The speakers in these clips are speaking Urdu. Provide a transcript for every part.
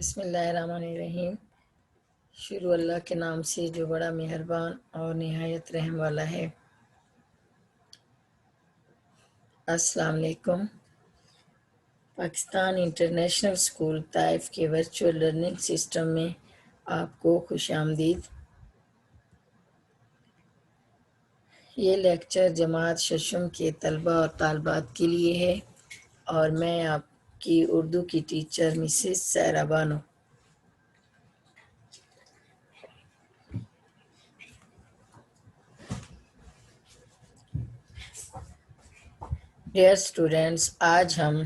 بسم اللہ الرحمن الرحیم۔ شروع اللہ کے نام سے جو بڑا مہربان اور نہایت رحم والا ہے۔ السلام علیکم۔ پاکستان انٹرنیشنل اسکول طائف کے ورچوئل لرننگ سسٹم میں آپ کو خوش آمدید۔ یہ لیکچر جماعت ششم کے طلباء اور طالبات کے لیے ہے اور میں آپ کی اردو کی teacher Mrs Saira Bano. Dear students, آج ہم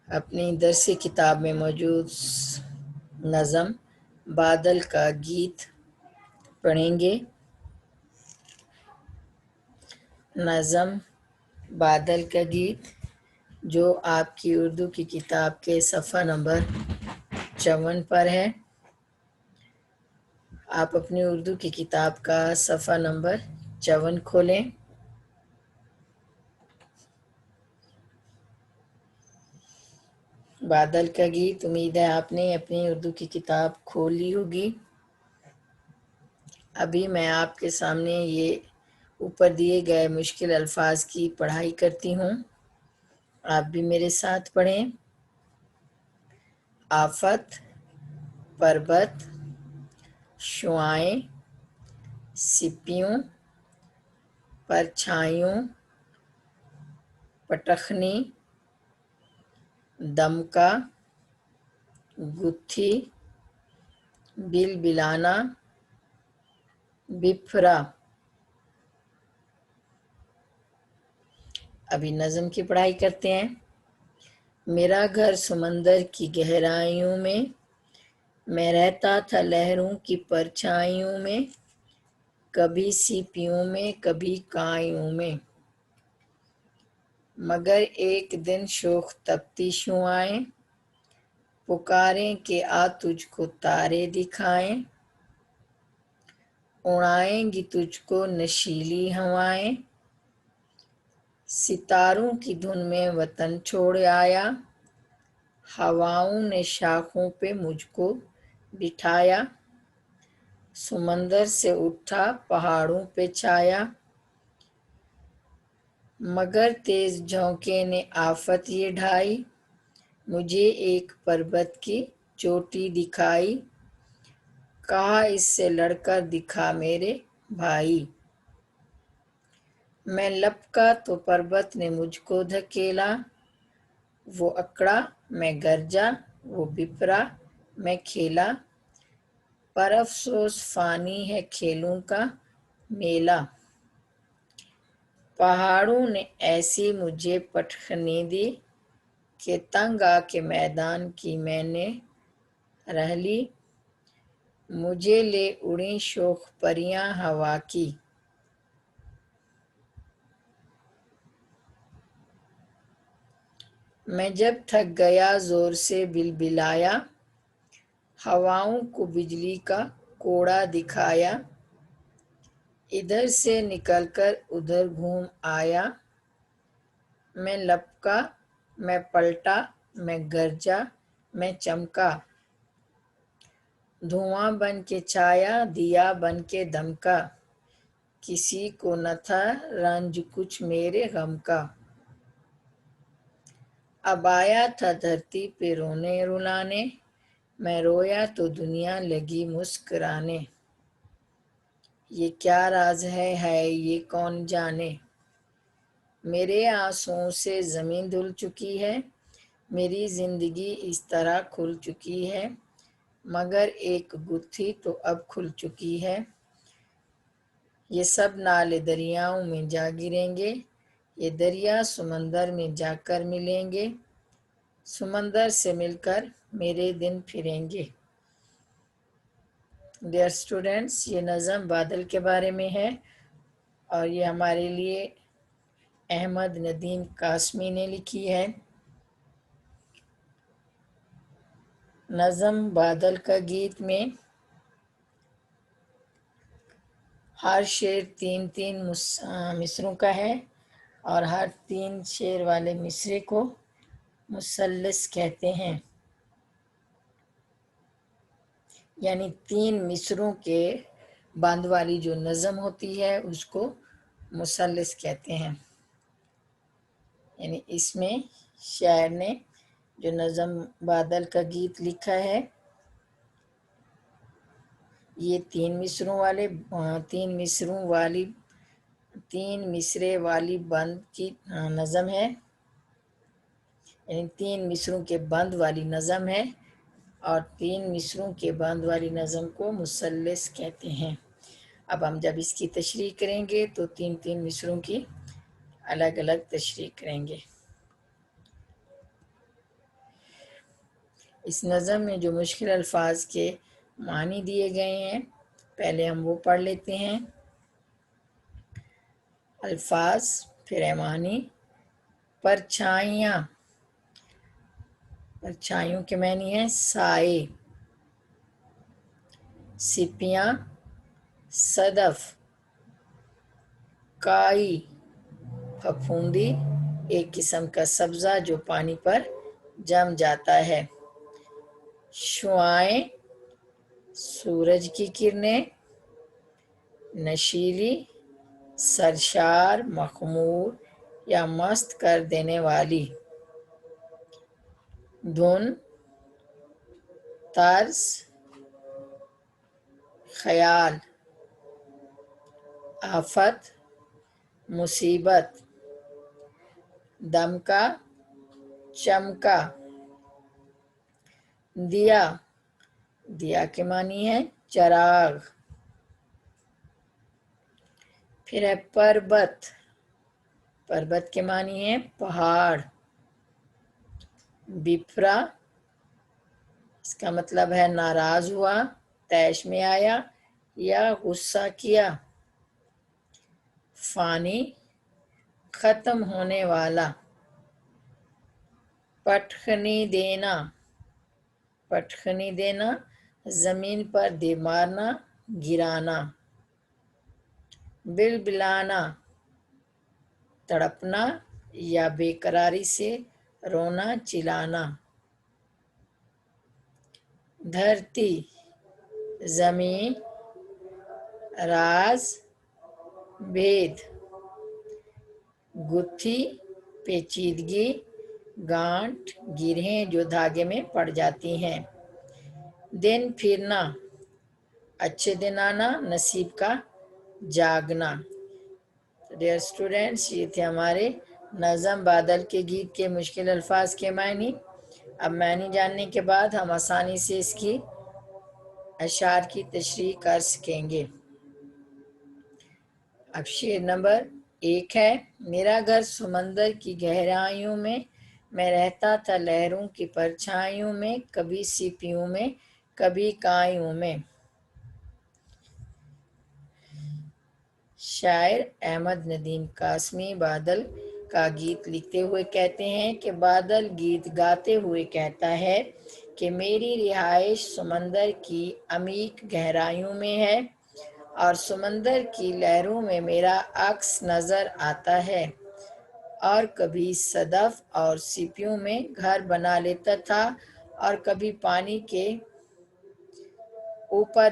اپنی درسی کتاب میں موجود نظم بادل کا گیت پڑھیں گے۔ نظم بادل کا گیت جو آپ کی اردو کی کتاب کے صفحہ نمبر 54 پر ہے۔ آپ اپنی اردو کی کتاب کا صفحہ نمبر 54 کھولیں۔ بادل کا گیت، امید ہے آپ نے اپنی اردو کی کتاب کھول لی ہوگی۔ ابھی میں آپ کے سامنے یہ اوپر دیے گئے مشکل الفاظ کی پڑھائی کرتی ہوں، آپ بھی میرے ساتھ پڑھیں۔ آفت، پربت، شعاعیں، سپیوں، پرچھائیوں، پٹخنی، دمکا، گتھی، بلبلانا، بپھرا۔ ابھی نظم کی پڑھائی کرتے ہیں۔ میرا گھر سمندر کی گہرائیوں میں رہتا تھا لہروں کی پرچھائیوں میں، کبھی سیپیوں میں کبھی کائیوں میں، مگر ایک دن شوخ تفتیشوں آئیں، پکاریں کہ آ تجھ کو تارے دکھائیں، اڑائیں گی تجھ کو نشیلی ہوائیں، ستاروں کی دھن میں وطن چھوڑ آیا، ہواؤں نے شاخوں پہ مجھ کو بٹھایا، سمندر سے اٹھا پہاڑوں پہ چھایا، مگر تیز جھونکے نے آفت یہ ڈھائی، مجھے ایک پربت کی چوٹی دکھائی، کہا اس سے لڑ کر دکھا میرے بھائی، میں لپکا تو پربت نے مجھ کو دھکیلا، وہ اکڑا میں گرجا وہ بپھرا میں کھیلا، پر افسوس فانی ہے کھیلوں کا میلہ، پہاڑوں نے ایسی مجھے پٹخنی دی کہ تنگ آ کے میدان کی میں نے رہ لی، مجھے لے اڑیں شوخ پریاں ہوا کی، میں جب تھک گیا زور سے بلبلایا، ہواؤں کو بجلی کا کوڑا دکھایا، ادھر سے نکل کر ادھر گھوم آیا، میں لپکا میں پلٹا میں گرجا میں چمکا، دھواں بن کے چھایا دیا بن کے دمکا، کسی کو نہ تھا رنج کچھ میرے غم کا، اب آیا تھا دھرتی پہ رونے رلانے، میں رویا تو دنیا لگی مسکرانے، یہ کیا راز ہے یہ کون جانے، میرے آنسوؤں سے زمین دھل چکی ہے، میری زندگی اس طرح کھل چکی ہے، مگر ایک گتھی تو اب کھل چکی ہے، یہ سب نالے دریاؤں میں جا گریں گے، یہ دریا سمندر میں جا کر ملیں گے، سمندر سے مل کر میرے دن پھریں گے۔ ڈیئر اسٹوڈینٹس، یہ نظم بادل کے بارے میں ہے اور یہ ہمارے لیے احمد ندیم قاسمی نے لکھی ہے۔ نظم بادل کا گیت میں ہر شعر 3 مصروں کا ہے اور ہر 3 شعر والے مصرے کو مثلث کہتے ہیں۔ یعنی 3 مصروں کے بند والی جو نظم ہوتی ہے اس کو مثلث کہتے ہیں۔ یعنی اس میں شاعر نے جو نظم بادل کا گیت لکھا ہے یہ 3 مصرے والی بند کی نظم ہے، یعنی 3 مصروں کے بند والی نظم ہے، اور 3 مصروں کے بند والی نظم کو مثلث کہتے ہیں۔ اب ہم جب اس کی تشریح کریں گے تو 3 مصروں کی الگ الگ تشریح کریں گے۔ اس نظم میں جو مشکل الفاظ کے معنی دیے گئے ہیں پہلے ہم وہ پڑھ لیتے ہیں۔ الفاظ پھر معنی۔ پرچھائیوں کے معنی ہیں سائے، سپیاں، صدف، کائی پھپھوندی ایک قسم کا سبزہ جو پانی پر جم جاتا ہے، شعاعیں سورج کی کرنیں، نشیلی، سرشار، مخمور یا مست کر دینے والی، دھن، طرز، خیال، آفت، مصیبت، دمکا، چمکا، دیا کے معنی ہے چراغ، پھر ہے پربت کے معنی ہے پہاڑ، بپھرا اس کا مطلب ہے ناراض ہوا، طیش میں آیا یا غصہ کیا، فانی ختم ہونے والا، پٹخنی دینا زمین پر دے مارنا، گرانا، بلبلانا تڑپنا یا بے قراری سے رونا چلانا، دھرتی زمین، راز بھید، گتھی پیچیدگی، گانٹھ گرہیں جو دھاگے میں پڑ جاتی ہیں، دن پھرنا اچھے دن آنا، نصیب کا جاگنا۔ ڈیئر اسٹوڈینٹس، یہ تھے ہمارے نظم بادل کے گیت کے مشکل الفاظ کے معنی۔ اب معنی جاننے کے بعد ہم آسانی سے اس کی اشعار کی تشریح کر سکیں گے۔ اب شعر نمبر 1 ہے، میرا گھر سمندر کی گہرائیوں میں رہتا تھا لہروں کی پرچھائیوں میں، کبھی سیپیوں میں کبھی کائیوں میں۔ شاعر احمد ندیم قاسمی بادل کا گیت لکھتے ہوئے کہتے ہیں کہ بادل گیت گاتے ہوئے کہتا ہے کہ میری رہائش سمندر کی عمیق گہرائیوں میں ہے اور سمندر کی لہروں میں میرا عکس نظر آتا ہے، اور کبھی صدف اور سیپیوں میں گھر بنا لیتا تھا اور کبھی پانی کے اوپر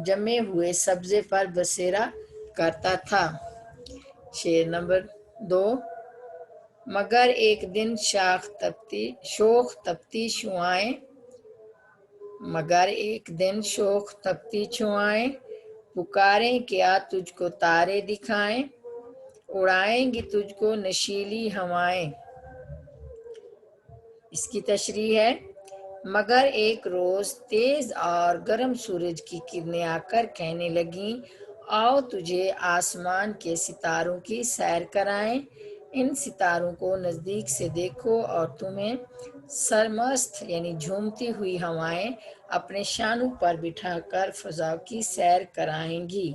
جمے ہوئے سبزے پر بسیرا کرتا تھا۔ شعر نمبر 2، مگر ایک دن شوخ تپتی چھوائیں پکاریں کہ آ تجھ کو تارے دکھائیں، اڑائیں گی تجھ کو نشیلی ہوائیں۔ اس کی تشریح ہے، مگر ایک روز تیز اور گرم سورج کی کرنیں آ کر کہنے لگیں، آؤ تجھے آسمان کے ستاروں کی سیر کرائیں، ان ستاروں کو نزدیک سے دیکھو اور تمہیں سرمست یعنی جھومتی ہوئی ہوائیں اپنے شانوں پر بٹھا کر فضا کی سیر کرائیں گی۔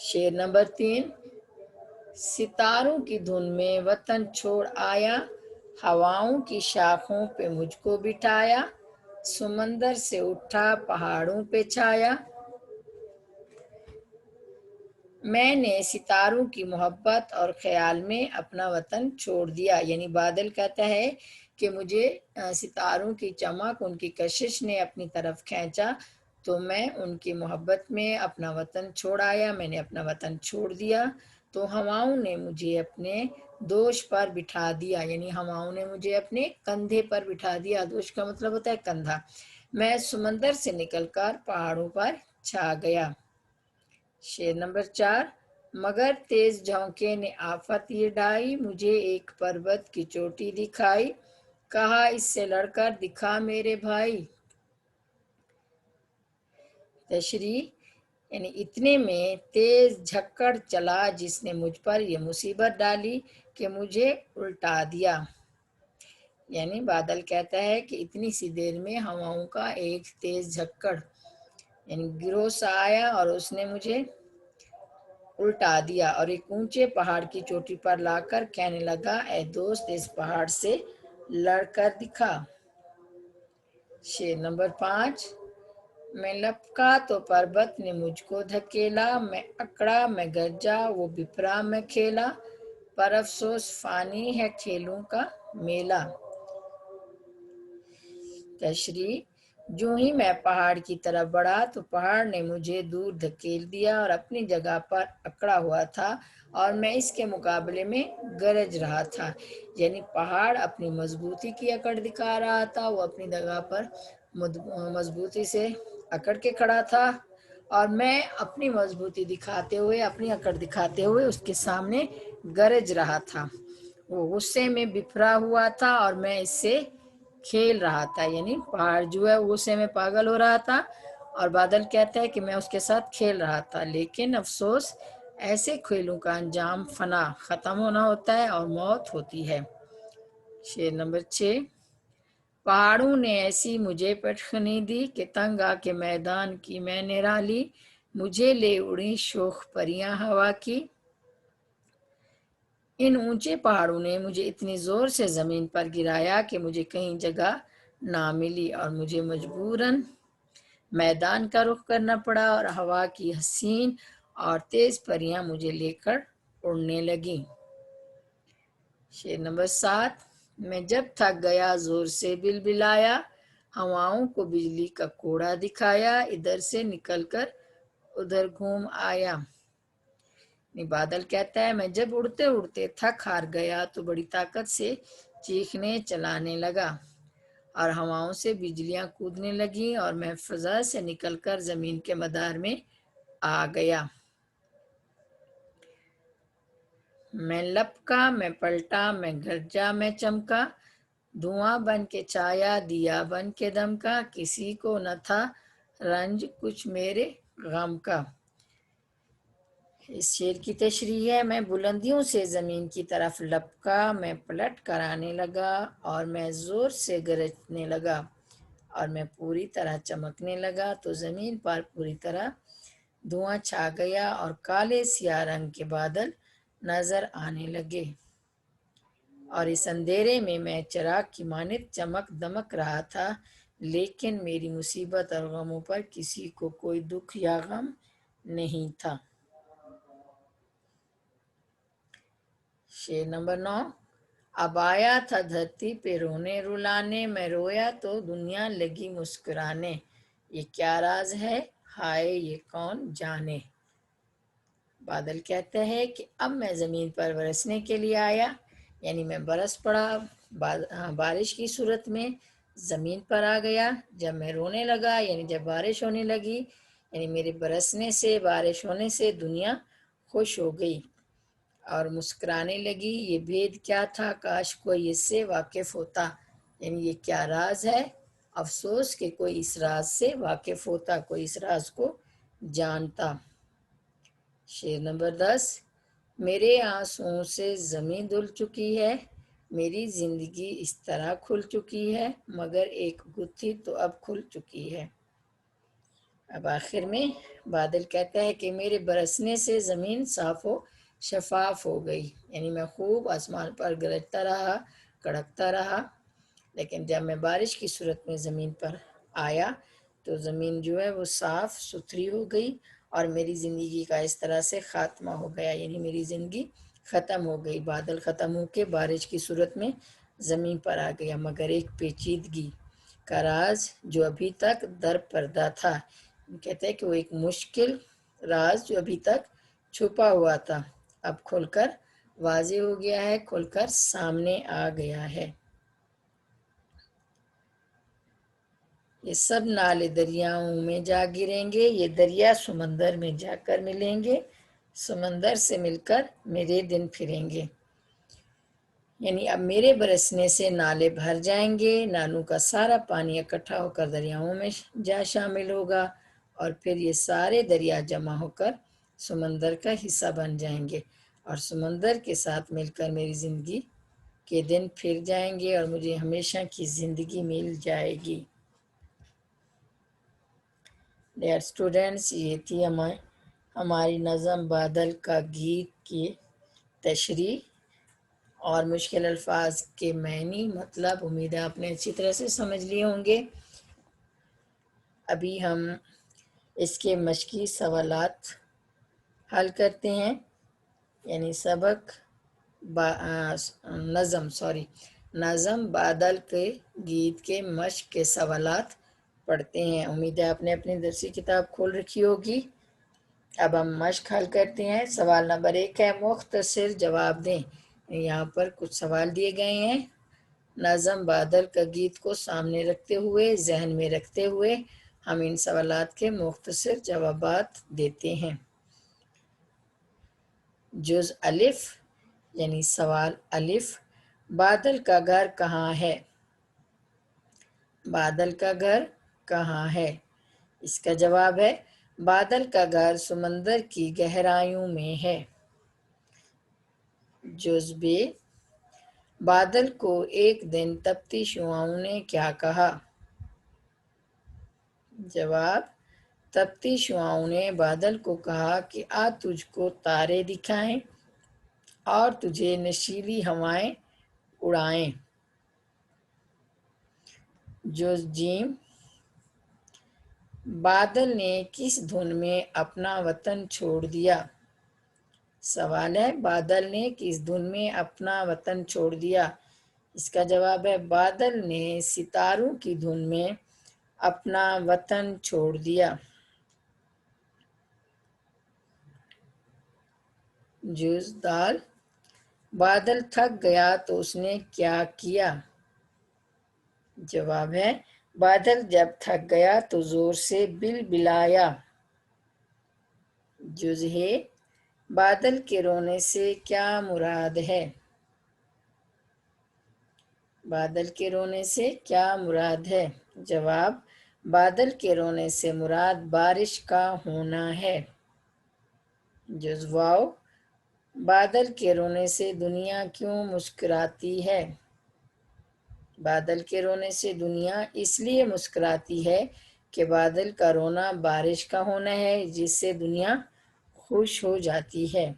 شعر نمبر 3، ستاروں کی دھن میں وطن چھوڑ آیا، ہواؤں کی شاخوں پہ مجھ کو بٹھایا، سمندر سے اٹھا پہاڑوں پہ چھایا، میں نے ستاروں کی محبت اور خیال میں اپنا وطن چھوڑ دیا۔ یعنی بادل کہتا ہے کہ مجھے ستاروں کی چمک ان کی کشش نے اپنی طرف کھینچا، تو میں ان کی محبت میں اپنا وطن چھوڑ آیا، میں نے اپنا وطن چھوڑ دیا۔ تو ہواؤں نے مجھے اپنے دوش پر بٹھا دیا، یعنی ہواؤں نے مجھے اپنے کندھے پر بٹھا دیا۔ دوش کا مطلب ہوتا ہے کندھا۔ میں سمندر سے نکل کر پہاڑوں پر چھا گیا۔ شعر نمبر 4، مگر تیز جھونکے نے آفت یہ ڈھائی، مجھے ایک پربت کی چوٹی دکھائی، کہا اس سے لڑ کر دکھا میرے بھائی۔ تشریح، یعنی اتنے میں تیز جھکڑ چلا جس نے مجھ پر یہ مصیبت ڈالی کہ مجھے الٹا دیا۔ یعنی بادل کہتا ہے کہ اتنی سی دیر میں ہواؤں کا ایک تیز جھکڑ یعنی گروہ سا آیا اور اس نے مجھے الٹا دیا اور ایک اونچے پہاڑ کی چوٹی پر لا کر کہنے لگا، اے دوست اس پہاڑ سے لڑ کر دکھا۔ شعر نمبر 5، میں لپکا تو پربت نے مجھ کو دھکیلا، میں اکڑا میں گرجا وہ بپھرا میں کھیلا، پر افسوس فانی ہے کھیلوں کا میلہ۔ تشریح، جو ہی میں پہاڑ کی طرف بڑھا تو پہاڑ نے مجھے دور دھکیل دیا اور اپنی جگہ پر اکڑا ہوا تھا اور میں اس کے مقابلے میں گرج رہا تھا۔ یعنی پہاڑ اپنی مضبوطی کی اکڑ دکھا رہا تھا، وہ اپنی جگہ پر مضبوطی سے اکڑ کے کھڑا تھا اور میں اپنی مضبوطی دکھاتے ہوئے، اپنی اکڑ دکھاتے ہوئے اس کے سامنے گرج رہا تھا۔ وہ غصے میں بپھرا ہوا تھا اور میں اس سے کھیل رہا تھا، یعنی پہاڑ جو ہے غصے میں پاگل ہو رہا تھا اور بادل کہتا ہے کہ میں اس کے ساتھ کھیل رہا تھا، لیکن افسوس ایسے کھیلوں کا انجام فنا ختم ہونا ہوتا ہے اور موت ہوتی ہے۔ شعر نمبر 6، پہاڑوں نے ایسی مجھے پٹخنی دی کہ تنگ آ کے میدان کی میں نے راہ لی، مجھے لے اڑی شوخ پریاں ہوا کی۔ ان اونچے پہاڑوں نے مجھے اتنی زور سے زمین پر گرایا کہ مجھے کہیں جگہ نہ ملی اور مجھے مجبوراً میدان کا رخ کرنا پڑا اور ہوا کی حسین اور تیز پریاں مجھے لے کر اڑنے لگیں۔ شعر نمبر 7، میں جب تھک گیا زور سے بلبلایا، ہواؤں کو بجلی کا کوڑا دکھایا، ادھر سے نکل کر ادھر گھوم آیا۔ بادل کہتا ہے میں جب اڑتے اڑتے تھک ہار گیا تو بڑی طاقت سے چیخنے چلانے لگا اور ہواؤں سے بجلیاں کودنے لگیں اور میں فضا سے نکل کر زمین کے مدار میں آ گیا۔ میں لپکا میں پلٹا میں گرجا میں چمکا، دھواں بن کے چھایا دیا بن کے دمکا، کسی کو نہ تھا رنج کچھ میرے غم کا۔ اس شعر کی تشریح ہے، میں بلندیوں سے زمین کی طرف لپکا، میں پلٹ کر آنے لگا اور میں زور سے گرجنے لگا اور میں پوری طرح چمکنے لگا تو زمین پر پوری طرح دھواں چھا گیا اور کالے سیاہ رنگ کے بادل نظر آنے لگے اور اس اندھیرے میں چراغ کی مانند چمک دمک رہا تھا، لیکن میری مصیبت اور غموں پر کسی کو کوئی دکھ یا غم نہیں تھا۔ شعر نمبر 9، اب آیا تھا دھرتی پہ رونے رلانے، میں رویا تو دنیا لگی مسکرانے، یہ کیا راز ہے ہائے یہ کون جانے۔ بادل کہتا ہے کہ اب میں زمین پر برسنے کے لیے آیا، یعنی میں برس پڑا، بارش کی صورت میں زمین پر آ گیا۔ جب میں رونے لگا یعنی جب بارش ہونے لگی، یعنی میرے برسنے سے بارش ہونے سے دنیا خوش ہو گئی اور مسکرانے لگی۔ یہ بھید کیا تھا کاش کوئی اس سے واقف ہوتا، یعنی یہ کیا راز ہے، افسوس کہ کوئی اس راز سے واقف ہوتا، کوئی اس راز کو جانتا۔ شعر نمبر 10، میرے آنسوؤں سے زمین دھل چکی ہے، میری زندگی اس طرح کھل چکی ہے، مگر ایک گتھی تو اب کھل چکی ہے۔ اب آخر میں بادل کہتا ہے کہ میرے برسنے سے زمین صاف و شفاف ہو گئی، یعنی میں خوب آسمان پر گرجتا رہا، کڑکتا رہا، لیکن جب میں بارش کی صورت میں زمین پر آیا تو زمین جو ہے وہ صاف ستھری ہو گئی اور میری زندگی کا اس طرح سے خاتمہ ہو گیا، یعنی میری زندگی ختم ہو گئی۔ بادل ختم ہو کے بارش کی صورت میں زمین پر آ گیا، مگر ایک پیچیدگی کا راز جو ابھی تک در پردہ تھا. کہتے ہیں کہ وہ ایک مشکل راز جو ابھی تک چھپا ہوا تھا اب کھل کر واضح ہو گیا ہے، کھل کر سامنے آ گیا ہے. یہ سب نالے دریاؤں میں جا گریں گے، یہ دریا سمندر میں جا کر ملیں گے، سمندر سے مل کر میرے دن پھریں گے. یعنی اب میرے برسنے سے نالے بھر جائیں گے، نالوں کا سارا پانی اکٹھا ہو کر دریاؤں میں جا شامل ہوگا، اور پھر یہ سارے دریا جمع ہو کر سمندر کا حصہ بن جائیں گے، اور سمندر کے ساتھ مل کر میری زندگی کے دن پھر جائیں گے اور مجھے ہمیشہ کی زندگی مل جائے گی. ڈیئر اسٹوڈینٹس، یہ تھی ہماری نظم بادل کا گیت کی تشریح اور مشکل الفاظ کے معنی مطلب. امید ہے آپ نے اچھی طرح سے سمجھ لیے ہوں گے. ابھی ہم اس کے مشقی سوالات حل کرتے ہیں، یعنی نظم بادل کے گیت کے مشق کے سوالات پڑھتے ہیں. امید ہے آپ نے اپنی درسی کتاب کھول رکھی ہوگی. اب ہم مشق حل کرتے ہیں. سوال نمبر 1 ہے مختصر جواب دیں. یہاں پر کچھ سوال دیے گئے ہیں. نظم بادل کا گیت کو سامنے رکھتے ہوئے، ذہن میں رکھتے ہوئے ہم ان سوالات کے مختصر جوابات دیتے ہیں. جز الف یعنی سوال الف، بادل کا گھر کہاں ہے؟ بادل کا گھر کہاں ہے؟ اس کا جواب ہے بادل کا گھر سمندر کی گہرائیوں میں ہے. جز بے، بادل کو ایک دن تپتی شعاعوں نے کیا کہا؟ جواب، تپتی شعاعوں نے بادل کو کہا کہ تجھ کو تارے دکھائیں اور تجھے نشیلی ہوائیں اڑائیں. جز جیم، بادل نے کس دھن میں اپنا وطن چھوڑ دیا؟ سوال ہے بادل نے کس دھن میں اپنا وطن چھوڑ دیا؟ اس کا جواب ہے بادل نے ستاروں کی دھن میں اپنا وطن چھوڑ دیا. جز دال، بادل تھک گیا تو اس نے کیا کیا؟ جواب ہے بادل جب تھک گیا تو زور سے بلبلایا. جز ہے، بادل کے رونے سے کیا مراد ہے؟ بادل کے رونے سے کیا مراد ہے؟ جواب، بادل کے رونے سے مراد بارش کا ہونا ہے. جز واو، بادل کے رونے سے دنیا کیوں مسکراتی ہے؟ بادل کے رونے سے دنیا اس لیے مسکراتی ہے کہ بادل کا رونا بارش کا ہونا ہے، جس سے دنیا خوش ہو جاتی ہے.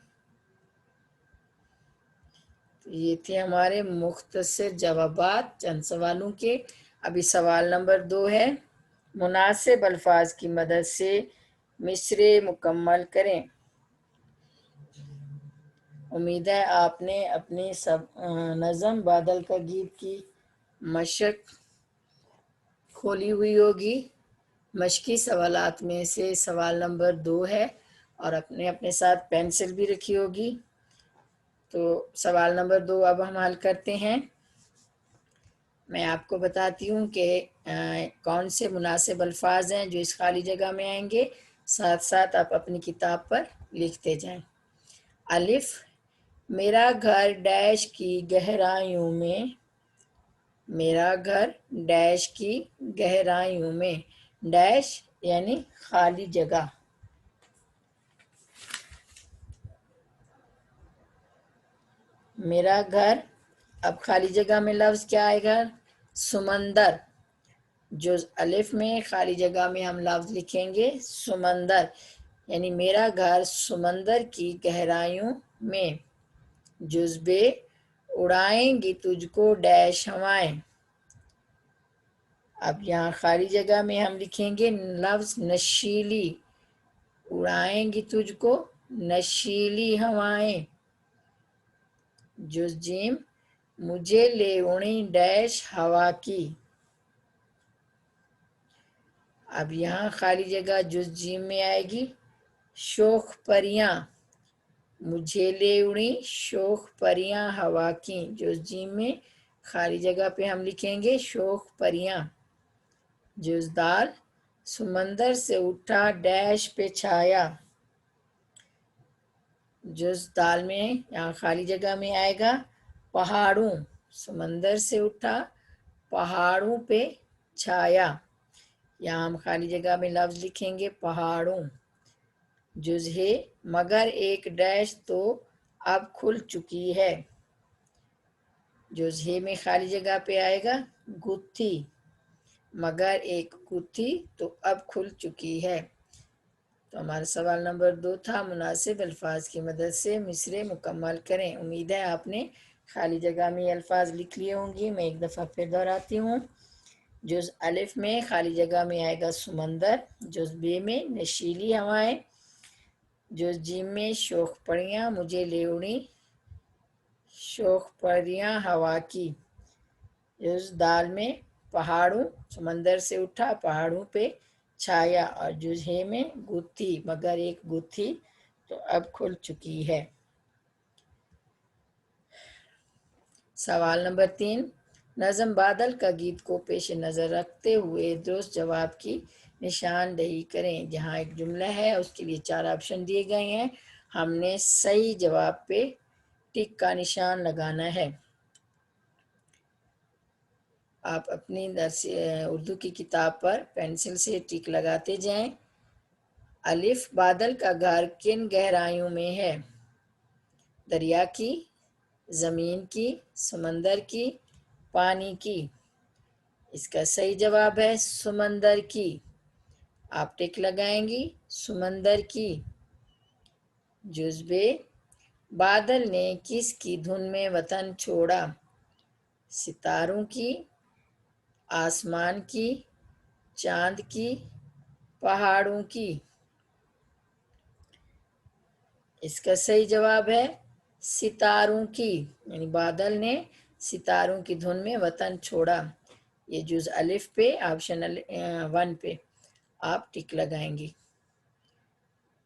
یہ تھے ہمارے مختصر جوابات چند سوالوں کے. ابھی سوال نمبر 2 ہے مناسب الفاظ کی مدد سے مصرعے مکمل کریں. امید ہے آپ نے اپنی نظم بادل کا گیت کی مشق کھولی ہوئی ہوگی. مشقی سوالات میں سے سوال نمبر 2 ہے اور اپنے ساتھ پینسل بھی رکھی ہوگی. تو سوال نمبر 2 اب ہم حل کرتے ہیں. میں آپ کو بتاتی ہوں کہ کون سے مناسب الفاظ ہیں جو اس خالی جگہ میں آئیں گے، ساتھ ساتھ آپ اپنی کتاب پر لکھتے جائیں. الف، میرا گھر ڈیش کی گہرائیوں میں. میرا گھر ڈیش کی گہرائیوں میں. ڈیش یعنی خالی جگہ. میرا گھر، اب خالی جگہ میں لفظ کیا آئے گا؟ سمندر. جز الف میں خالی جگہ میں ہم لفظ لکھیں گے سمندر، یعنی میرا گھر سمندر کی گہرائیوں میں. جز بے، اڑائیں گی تجھ کو ڈیش ہوائیں. اب یہاں خالی جگہ میں ہم لکھیں گے لفظ نشیلی. اڑائیں گی تجھ کو نشیلی ہوائیں. جز جیم، مجھے لے اڑی ڈیش ہوا کی. اب یہاں خالی جگہ جز جیم میں آئے گی شوخ پریاں. مجھے لے اڑی شوخ پریاں ہوا کی. جز جیم میں خالی جگہ پہ ہم لکھیں گے شوخ پریاں. جز دال سمندر سے اٹھا ڈیش پہ چھایا. جز دال میں یہاں خالی جگہ میں آئے گا پہاڑوں. سمندر سے اٹھا پہاڑوں پہ چھایا. یہاں ہم خالی جگہ میں لفظ لکھیں گے پہاڑوں. جز ہے مگر ایک ڈیش تو اب کھل چکی ہے. جز ہے میں خالی جگہ پہ آئے گا گتھی. مگر ایک گتھی تو اب کھل چکی ہے. تو ہمارا سوال نمبر 2 تھا مناسب الفاظ کی مدد سے مصرعے مکمل کریں. امید ہے آپ نے خالی جگہ میں یہ الفاظ لکھ لیے ہوں گی. میں ایک دفعہ پھر دہراتی ہوں. جز الف میں خالی جگہ میں آئے گا سمندر. جز بے میں نشیلی ہوائیں. جز جیم میں شوخ پریاں مجھے لے اڑی شوخ پریاں ہوا کی. جز دال میں پہاڑوں سمندر سے اٹھا پہاڑوں پہ چھایا. اور جز ہے میں گتھی مگر ایک گتھی تو اب کھل چکی ہے. سوال نمبر 3 نظم بادل کا گیت کو پیش نظر رکھتے ہوئے درست جواب کی نشاندہی کریں. جہاں ایک جملہ ہے اس کے لیے 4 آپشن دیے گئے ہیں. ہم نے صحیح جواب پہ ٹک کا نشان لگانا ہے. آپ اپنی درس اردو کی کتاب پر پینسل سے ٹک لگاتے جائیں. الف بادل کا گھر کن گہرائیوں میں ہے؟ دریا کی، زمین کی، سمندر کی، پانی کی. اس کا صحیح جواب ہے سمندر کی. آپ ٹک لگائیں گی سمندر کی. جزبے بادل نے کس کی دھن میں وطن چھوڑا؟ ستاروں کی، آسمان کی، چاند کی، پہاڑوں کی. اس کا صحیح جواب ہے ستاروں کی. یعنی بادل نے ستاروں کی دھن میں وطن چھوڑا. یہ جز الف پہ آپشن 1 پہ آپ ٹک لگائیں گی.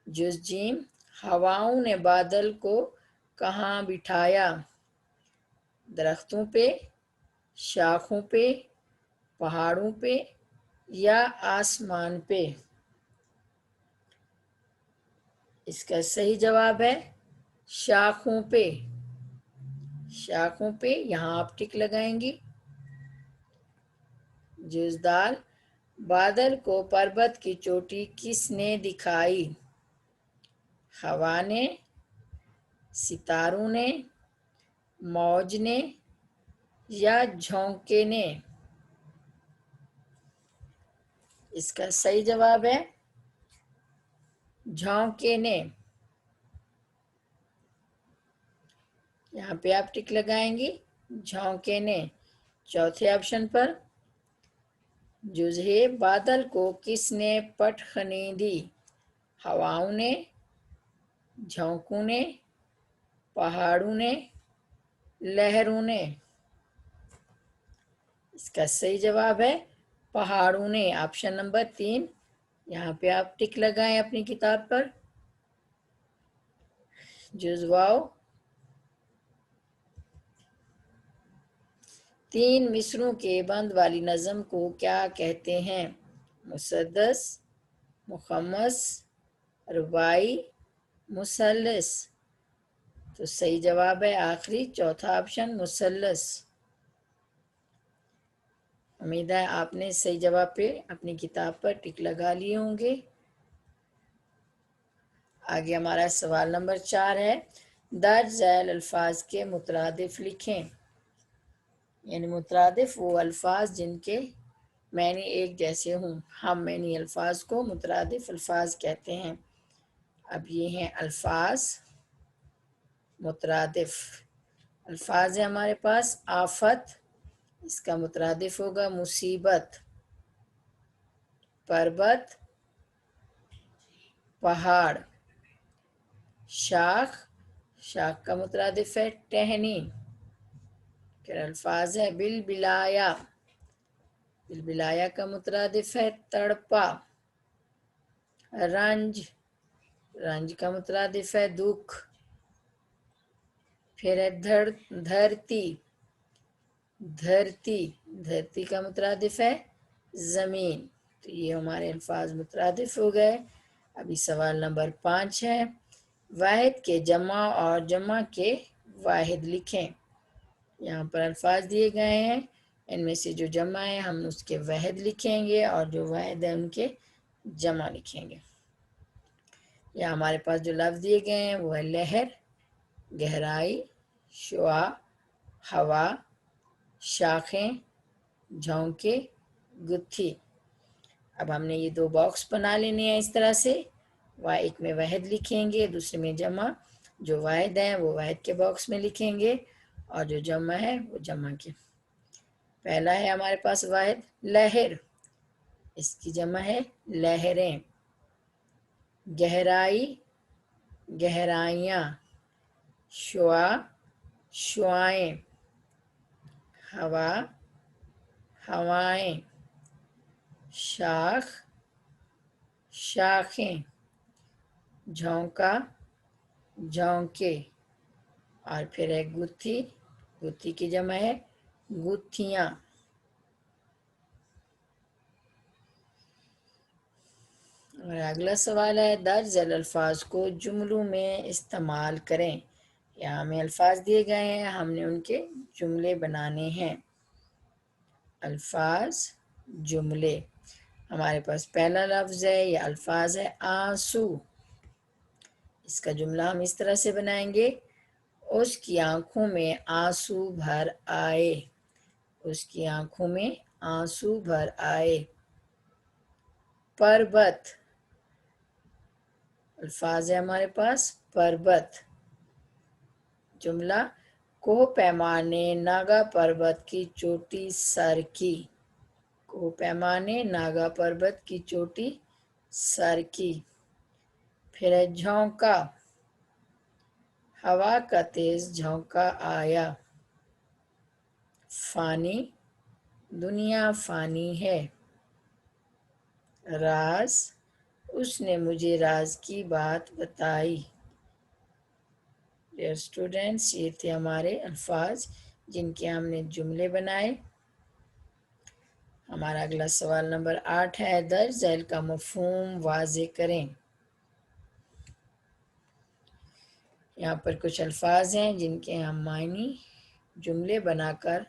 جز جیم ہواؤں نے بادل کو کہاں بٹھایا؟ درختوں پہ، شاخوں پہ، پہاڑوں پہ یا آسمان پہ. اس کا صحیح جواب ہے شاخوں پہ. شاخوں پہ یہاں آپ ٹک لگائیں گی. جز دال بادل کو پربت کی چوٹی کس نے دکھائی؟ ہوا نے، ستاروں نے، موج نے یا جھونکے نے. اس کا صحیح جواب ہے جھونکے نے. یہاں پہ آپ ٹک لگائیں گی جھونکے نے. چوتھے آپشن پر جز ہے بادل کو کس نے پٹ خنی دی؟ ہواؤں نے، جھونکوں نے، پہاڑوں نے، لہروں نے. اس کا صحیح جواب ہے پہاڑوں نے. آپشن نمبر 3 یہاں پہ آپ ٹک لگائیں اپنی کتاب پر. جز واو 3 مصروں کے بند والی نظم کو کیا کہتے ہیں؟ مسدس، مخمس، رباعی، مثلث. تو صحیح جواب ہے آخری چوتھا آپشن مثلث. امید ہے آپ نے صحیح جواب پہ اپنی کتاب پر ٹک لگا لیے ہوں گے. آگے ہمارا سوال نمبر 4 ہے درج ذیل الفاظ کے مترادف لکھیں. یعنی مترادف وہ الفاظ جن کے معنی ایک جیسے ہوں. ہم معنی الفاظ کو مترادف الفاظ کہتے ہیں. اب یہ ہیں الفاظ مترادف. الفاظ ہیں ہمارے پاس آفت، اس کا مترادف ہوگا مصیبت. پربت، پہاڑ. شاخ، شاخ کا مترادف ہے ٹہنی. پھر الفاظ ہے بلبلایا، بلبلایا کا مترادف ہے تڑپا، رنج، رنج کا مترادف ہے دکھ، پھر ہے دھرتی، دھرتی، دھرتی کا مترادف ہے زمین۔ تو یہ ہمارے الفاظ مترادف ہو گئے۔ ابھی سوال نمبر 5 ہے، واحد کے جمع اور جمع کے واحد لکھیں۔ یہاں پر الفاظ دیے گئے ہیں، ان میں سے جو جمع ہے ہم اس کے واحد لکھیں گے اور جو واحد ہے ان کے جمع لکھیں گے۔ یہاں ہمارے پاس جو لفظ دیے گئے ہیں وہ ہے لہر، گہرائی، شعاع، ہوا، شاخیں، جھونکے، گتھی۔ اب ہم نے یہ 2 باکس بنا لینے ہیں اس طرح سے، ایک میں واحد لکھیں گے، دوسرے میں جمع۔ جو واحد ہیں وہ واحد کے باکس میں لکھیں گے اور جو جمع ہے وہ جمع کے۔ پہلا ہے ہمارے پاس واحد لہر، اس کی جمع ہے لہریں، گہرائی، گہرائیاں، شعاع، شعاعیں، ہوا، ہوائیں، شاخ، شاخیں، جھونکا، جھونکے، اور پھر ہے گتھی، گتھی کی جمع ہے گتھیاں۔ اور اگلا سوال ہے درج ذیل الفاظ کو جملوں میں استعمال کریں۔ یہاں ہمیں الفاظ دیے گئے ہیں، ہم نے ان کے جملے بنانے ہیں۔ الفاظ، جملے۔ ہمارے پاس پہلا لفظ ہے، یہ الفاظ ہے آنسو۔ اس کا جملہ ہم اس طرح سے بنائیں گے، اس کی آنکھوں میں آنسو بھر آئے، اس کی آنکھوں میں آنسو بھر آئے۔ پربت، الفاظ ہے ہمارے پاس پربت۔ جملہ کوہ پیما نے ناگا پربت کی چوٹی سر کی، کوہ پیما نے ناگا پربت کی چوٹی سر کی۔ پھر ہے جھونکا، ہوا کا تیز جھونکا آیا۔ فانی، دنیا فانی ہے۔ راز، اس نے مجھے راز کی بات بتائی۔ ڈیئر اسٹوڈینٹس، یہ تھے ہمارے الفاظ جن کے ہم نے جملے بنائے۔ ہمارا اگلا سوال نمبر 8 ہے، درج ذیل کا مفہوم واضح کریں۔ یہاں پر کچھ الفاظ ہیں جن کے ہم معنی جملے بنا کر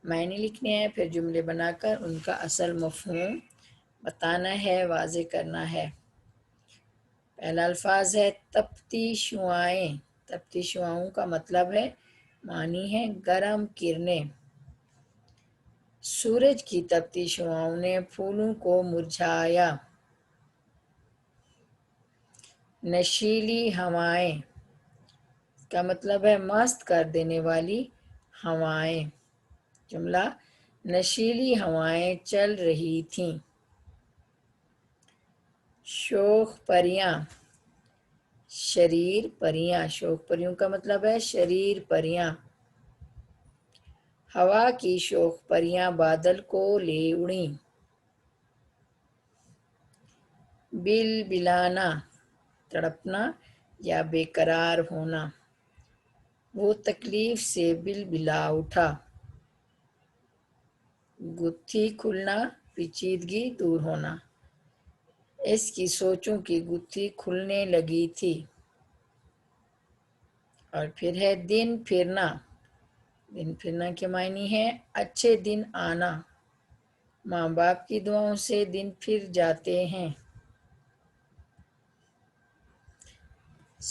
معنی لکھنے ہیں، پھر جملے بنا کر ان کا اصل مفہوم بتانا ہے، واضح کرنا ہے۔ پہلا الفاظ ہے تپتی شعاعیں۔ تپتی شعاعوں کا مطلب ہے، معنی ہے گرم کرنیں۔ سورج کی تپتی شعاعوں نے پھولوں کو مرجھایا۔ نشیلی ہوائیں کا مطلب ہے مست کر دینے والی ہوائیں۔ جملہ نشیلی ہوائیں چل رہی تھیں۔ شوخ پریاں، شریر پریاں، شوخ پریوں کا مطلب ہے شریر پریاں۔ ہوا کی شوخ پریاں بادل کو لے اڑیں۔ بل بلانا، تڑپنا یا بے قرار ہونا۔ وہ تکلیف سے بل بلا اٹھا۔ گتھی کھلنا، پیچیدگی دور ہونا۔ اس کی سوچوں کی گتھی کھلنے لگی تھی۔ اور پھر ہے دن پھرنا۔ دن پھرنا کے معنی ہے اچھے دن آنا۔ ماں باپ کی دعاؤں سے دن پھر جاتے ہیں۔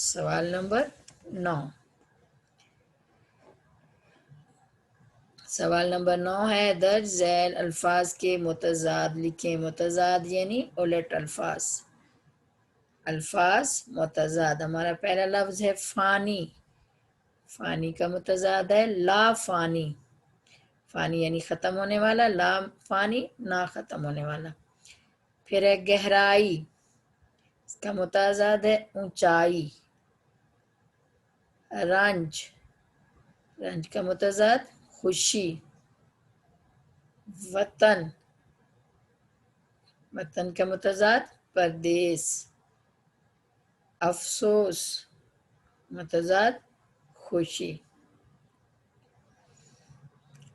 سوال نمبر 9۔ سوال نمبر 9 ہے، درج ذیل الفاظ کے متضاد لکھیں۔ متضاد یعنی الٹ الفاظ۔ الفاظ متضاد، ہمارا پہلا لفظ ہے فانی۔ فانی کا متضاد ہے لا فانی۔ فانی یعنی ختم ہونے والا، لا فانی نہ ختم ہونے والا۔ پھر ہے گہرائی، اس کا متضاد ہے اونچائی۔ رنج، رنج کا متضاد خوشی، وطن، وطن کا متضاد پردیس، افسوس، متضاد خوشی۔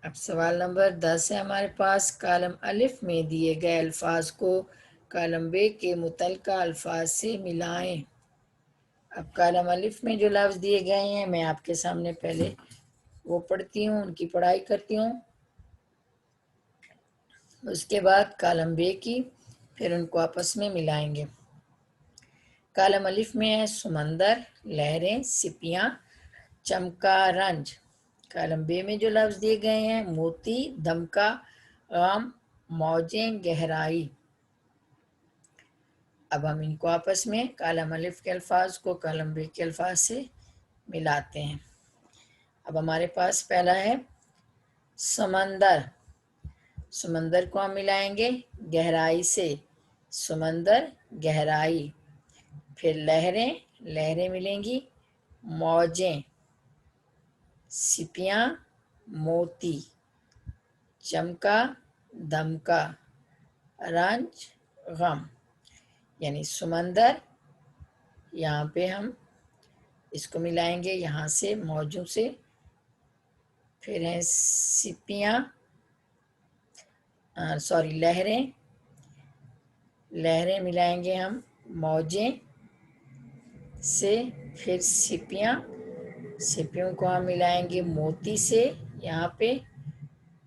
اب سوال نمبر 10 ہے ہمارے پاس، کالم الف میں دیے گئے الفاظ کو کالم ب کے متعلقہ الفاظ سے ملائیں۔ اب کالم الف میں جو لفظ دیے گئے ہیں میں آپ کے سامنے پہلے وہ پڑھتی ہوں، ان کی پڑھائی کرتی ہوں، اس کے بعد کالم ب کی، پھر ان کو آپس میں ملائیں گے۔ کالم الف میں ہے سمندر، لہریں، سپیاں، چمکا، رنج۔ کالم ب میں جو لفظ دیے گئے ہیں موتی، دمکا، غم، موجیں، گہرائی۔ اب ہم ان کو آپس میں کالم الف کے الفاظ کو کالم ب کے الفاظ سے ملاتے ہیں۔ اب ہمارے پاس پہلا ہے سمندر، سمندر کو ہم ملائیں گے گہرائی سے، سمندر، گہرائی۔ پھر لہریں، لہریں ملیں گی موجیں، سپیاں، موتی، چمکا، دمکا، رنج، غم۔ یعنی سمندر، یہاں پہ ہم اس کو ملائیں گے یہاں سے موجوں سے، پھر ہیں سپیاں، لہریں، لہریں ملائیں گے ہم موجیں سے، پھر سپیاں، سپیوں کو ہم ملائیں گے موتی سے یہاں پہ،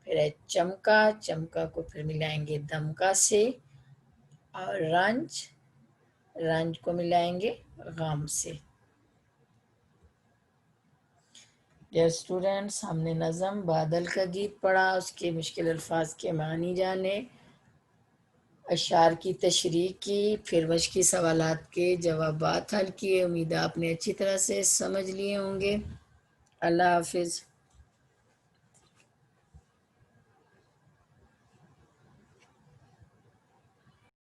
پھر ہے چمکا، چمکا کو پھر ملائیں گے دمکا سے، اور رنج، رنج کو ملائیں گے غم سے۔ ڈیئر اسٹوڈنٹس، ہم نے نظم بادل کا گیت پڑھا، اس کے مشکل الفاظ کے معنی جانے، اشعار کی تشریح کی، پھر مشقی سوالات کے جوابات حل کیے۔ امید ہے آپ نے اچھی طرح سے سمجھ لیے ہوں گے۔ اللہ حافظ۔